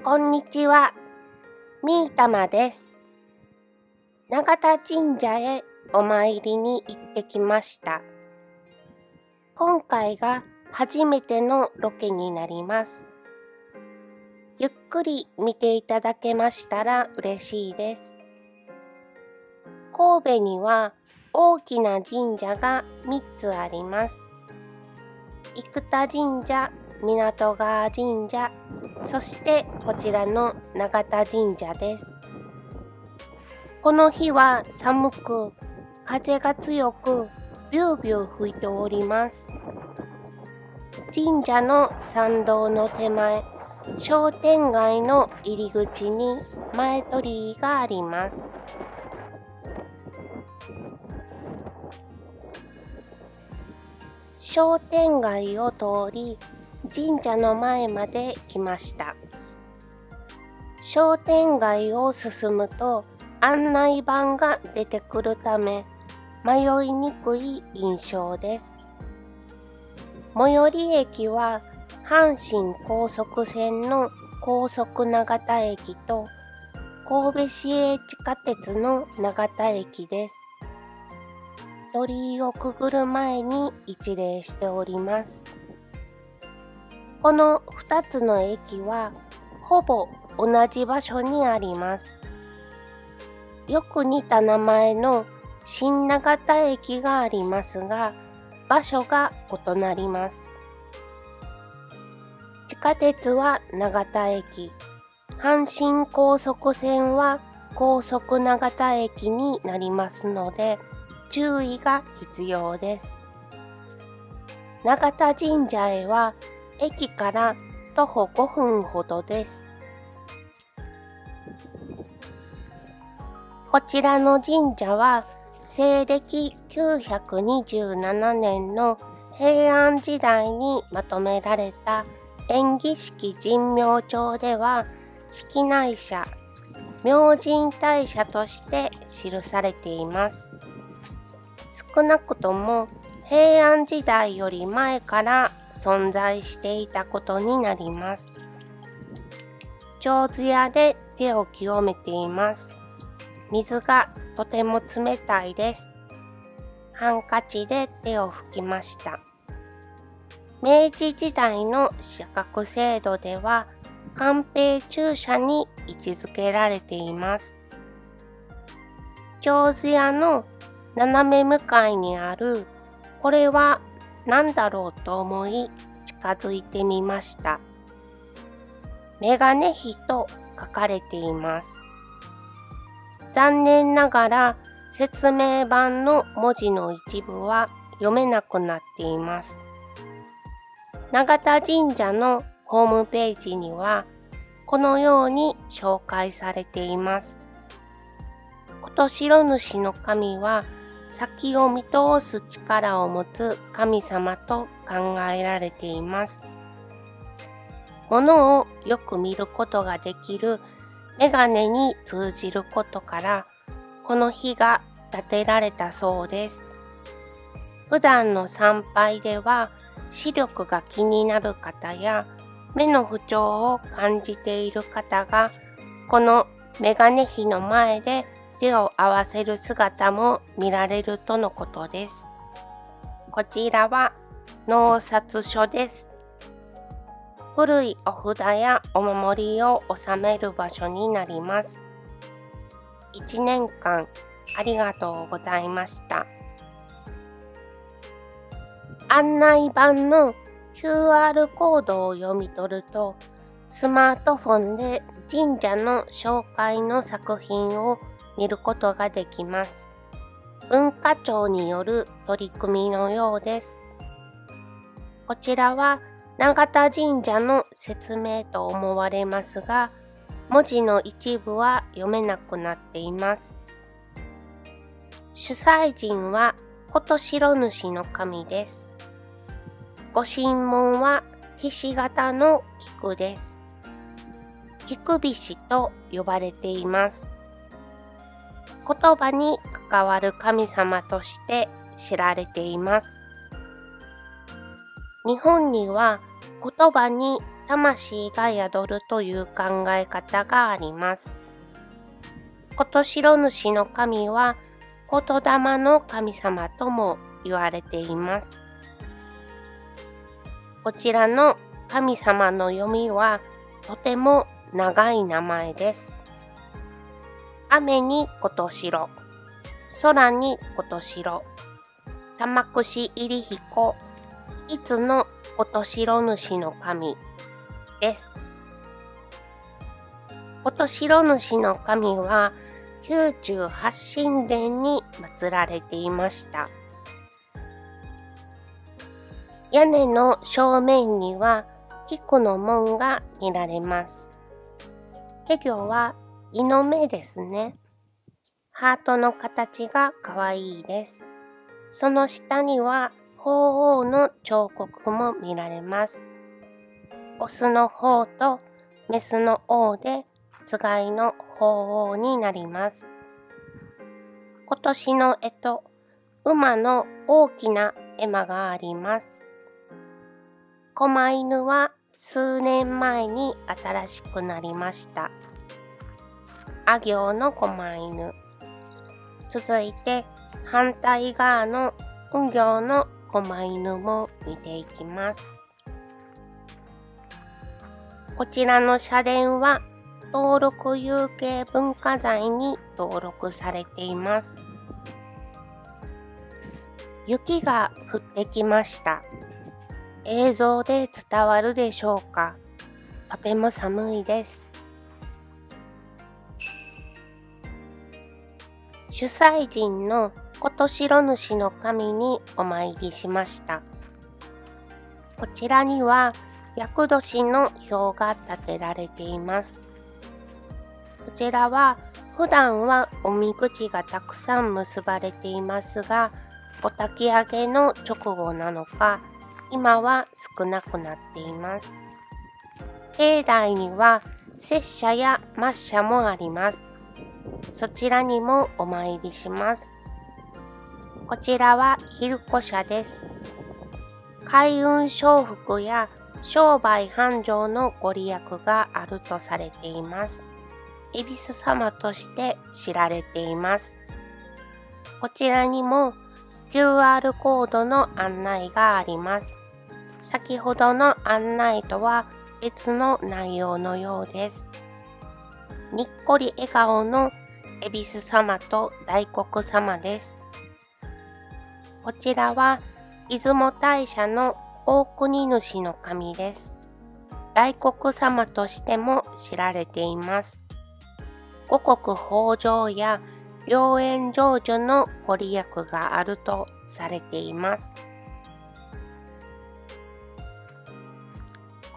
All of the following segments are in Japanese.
こんにちは、みーたまです。永田神社へお参りに行ってきました。今回が初めてのロケになります。ゆっくり見ていただけましたら嬉しいです。神戸には大きな神社が3つあります。生田神社、港川神社、そしてこちらの永田神社です。この日は寒く、風が強く、ビュービュー吹いております。神社の参道の手前、商店街の入り口に前鳥居があります。商店街を通り、神社の前まで来ました。商店街を進むと案内板が出てくるため、迷いにくい印象です。最寄り駅は阪神高速線の高速長田駅と神戸市営地下鉄の長田駅です。鳥居をくぐる前に一礼しております。この2つの駅はほぼ同じ場所にあります。よく似た名前の新長田駅がありますが、場所が異なります。地下鉄は長田駅、阪神高速線は高速長田駅になりますので、注意が必要です。永田神社へは駅から徒歩5分ほどです。こちらの神社は西暦927年の平安時代にまとめられた延喜式神明帳では式内社、明神大社として記されています。少なくとも平安時代より前から存在していたことになります。手水屋で手を清めています。水がとても冷たいです。ハンカチで手を拭きました。明治時代の社格制度では官兵中社に位置づけられています。手水屋の斜め向かいにあるこれは何だろうと思い近づいてみました。メガネ碑と書かれています。残念ながら説明板の文字の一部は読めなくなっています。永田神社のホームページにはこのように紹介されています。琴白主の神は先を見通す力を持つ神様と考えられています。物をよく見ることができるメガネに通じることから、この碑が建てられたそうです。普段の参拝では、視力が気になる方や、目の不調を感じている方が、このメガネ碑の前で手を合わせる姿も見られるとのことです。こちらは納札所です。古いお札やお守りを収める場所になります。1年間ありがとうございました。案内板の QR コードを読み取ると、スマートフォンで神社の紹介の作品を見ることができます。文化庁による取り組みのようです。こちらは永田神社の説明と思われますが、文字の一部は読めなくなっています。主催人は琴白主の神です。ご神門はひし形の菊です。菊菱と呼ばれています。言葉に関わる神様として知られています。日本には言葉に魂が宿るという考え方があります。琴白主の神は言霊の神様とも言われています。こちらの神様の読みはとても長い名前です。雨に琴白、空に琴白、玉串入彦、いつの琴白主の神です。琴白主の神は九十八神殿に祀られていました。屋根の正面には菊の門が見られます。華魚は胃の目ですね。ハートの形がかわいいです。その下には鳳凰の彫刻も見られます。オスの鳳とメスの王でつがいの鳳凰になります。今年の干支、馬の大きな絵馬があります。狛犬は数年前に新しくなりました。あ行の狛犬。続いて反対側のう行の狛犬も見ていきます。こちらの社殿は登録有形文化財に登録されています。雪が降ってきました。映像で伝わるでしょうか。とても寒いです。主催人の琴白主の神にお参りしました。こちらには厄年の表が立てられています。こちらは普段はおみくじがたくさん結ばれていますが、お焚き上げの直後なのか、今は少なくなっています。境内には摂社や末社もあります。そちらにもお参りします。こちらは昼子社です。開運承福や商売繁盛のご利益があるとされています。恵比寿様として知られています。こちらにも QR コードの案内があります。先ほどの案内とは別の内容のようです。にっこり笑顔の恵比寿様と大黒様です。こちらは出雲大社の大国主の神です。大黒様としても知られています。五穀豊穣や良縁成就のご利益があるとされています。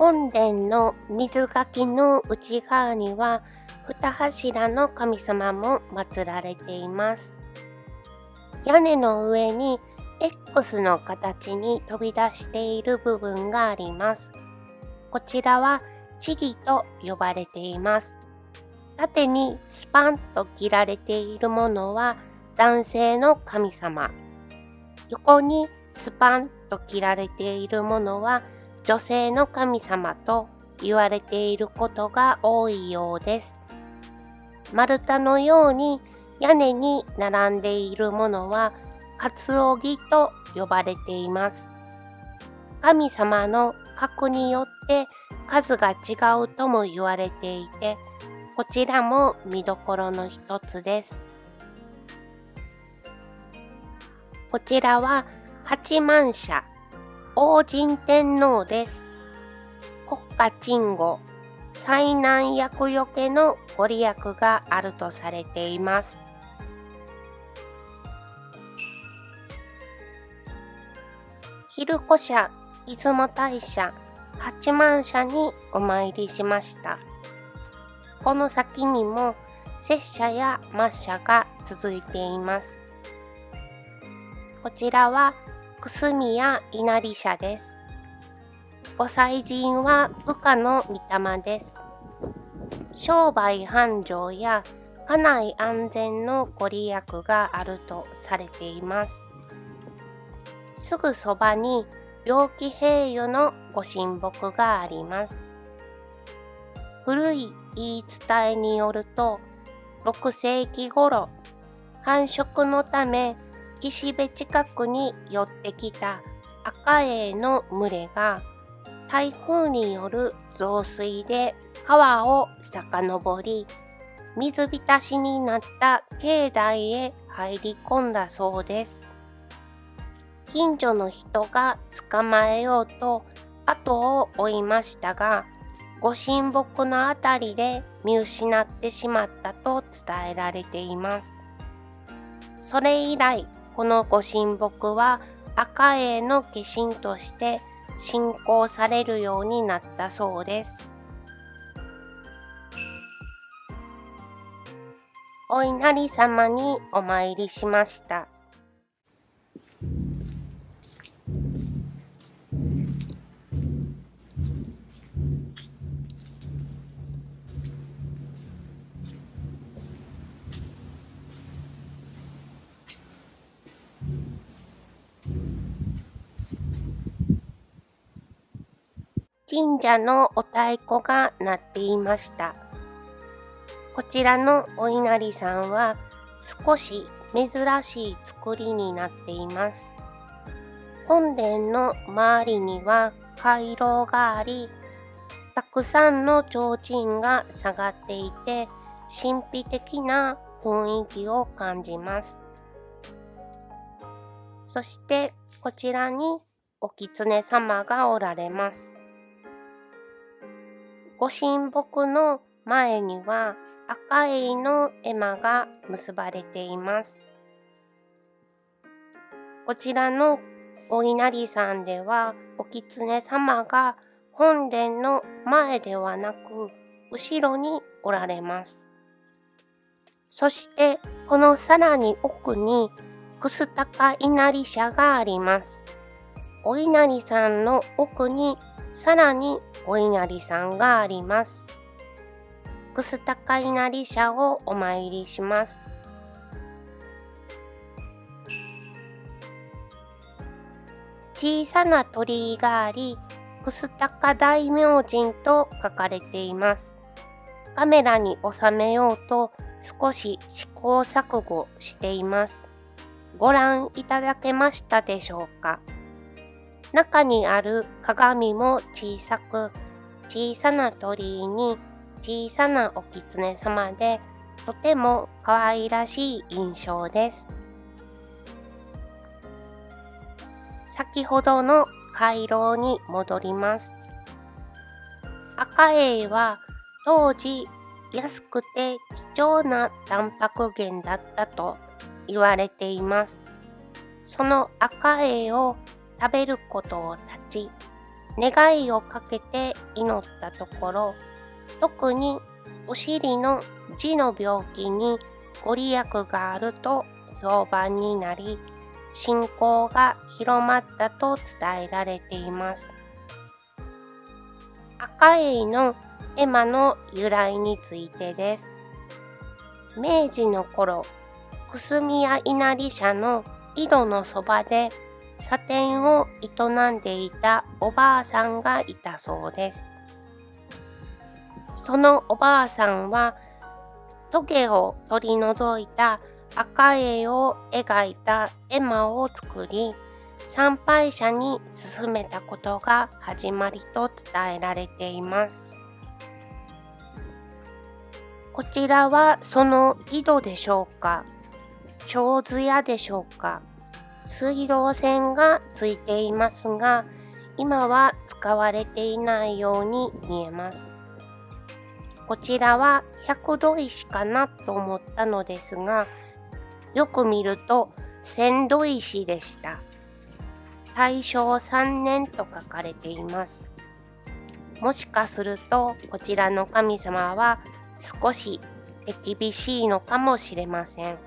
本殿の水垣の内側には二柱の神様も祀られています。屋根の上に X の形に飛び出している部分があります。こちらは千木と呼ばれています。縦にスパンと切られているものは男性の神様。横にスパンと切られているものは女性の神様と言われていることが多いようです。丸太のように屋根に並んでいるものはかつおぎと呼ばれています。神様の格によって数が違うとも言われていて、こちらも見どころの一つです。こちらは八幡社王神天皇です。国家鎮護、災難厄除けのご利益があるとされています。昼子社、出雲大社、八幡社にお参りしました。この先にも摂社や末社が続いています。こちらはくすみや稲荷社です。ご祭神は羽化の御霊です。商売繁盛や家内安全のご利益があるとされています。すぐそばに病気平癒のご神木があります。古い言い伝えによると、6世紀頃、繁殖のため岸辺近くに寄ってきたアカエイの群れが台風による増水で川を遡り、水浸しになった境内へ入り込んだそうです。近所の人が捕まえようと後を追いましたが、ご神木のあたりで見失ってしまったと伝えられています。それ以来、このご神木はアカエイの化身として信仰されるようになったそうです。お稲荷様にお参りしました。神社のお太鼓が鳴っていました。こちらのお稲荷さんは少し珍しい作りになっています。本殿の周りには回廊があり、たくさんの提灯が下がっていて、神秘的な雰囲気を感じます。そしてこちらにお狐様がおられます。ご神木の前にはアカエイの絵馬が結ばれています。こちらのお稲荷さんでは、お狐様が本殿の前ではなく後ろにおられます。そしてこのさらに奥に楠高稲荷社があります。お稲荷さんの奥にさらにお稲荷さんがあります。楠高稲荷社をお参りします。小さな鳥居があり、楠高大明神と書かれています。カメラに収めようと少し試行錯誤しています。ご覧いただけましたでしょうか。中にある鏡も小さく、小さな鳥居に小さなお狐様で、とても可愛らしい印象です。先ほどの回廊に戻ります。アカエイは当時安くて貴重なタンパク源だったと言われています。そのアカエイを食べることを断ち、願いをかけて祈ったところ、特にお尻の痔の病気にご利益があると評判になり、信仰が広まったと伝えられています。アカエイの絵馬の由来についてです。明治の頃、楠屋稲荷社の井戸のそばで茶店を営んでいたおばあさんがいたそうです。そのおばあさんはトゲを取り除いたアカエイを描いた絵馬を作り、参拝者に勧めたことが始まりと伝えられています。こちらはその井戸でしょうか、手水屋でしょうか。水道線がついていますが、今は使われていないように見えます。こちらは百度石かなと思ったのですが、よく見ると千度石でした。大正3年と書かれています。もしかするとこちらの神様は少し手厳しいのかもしれません。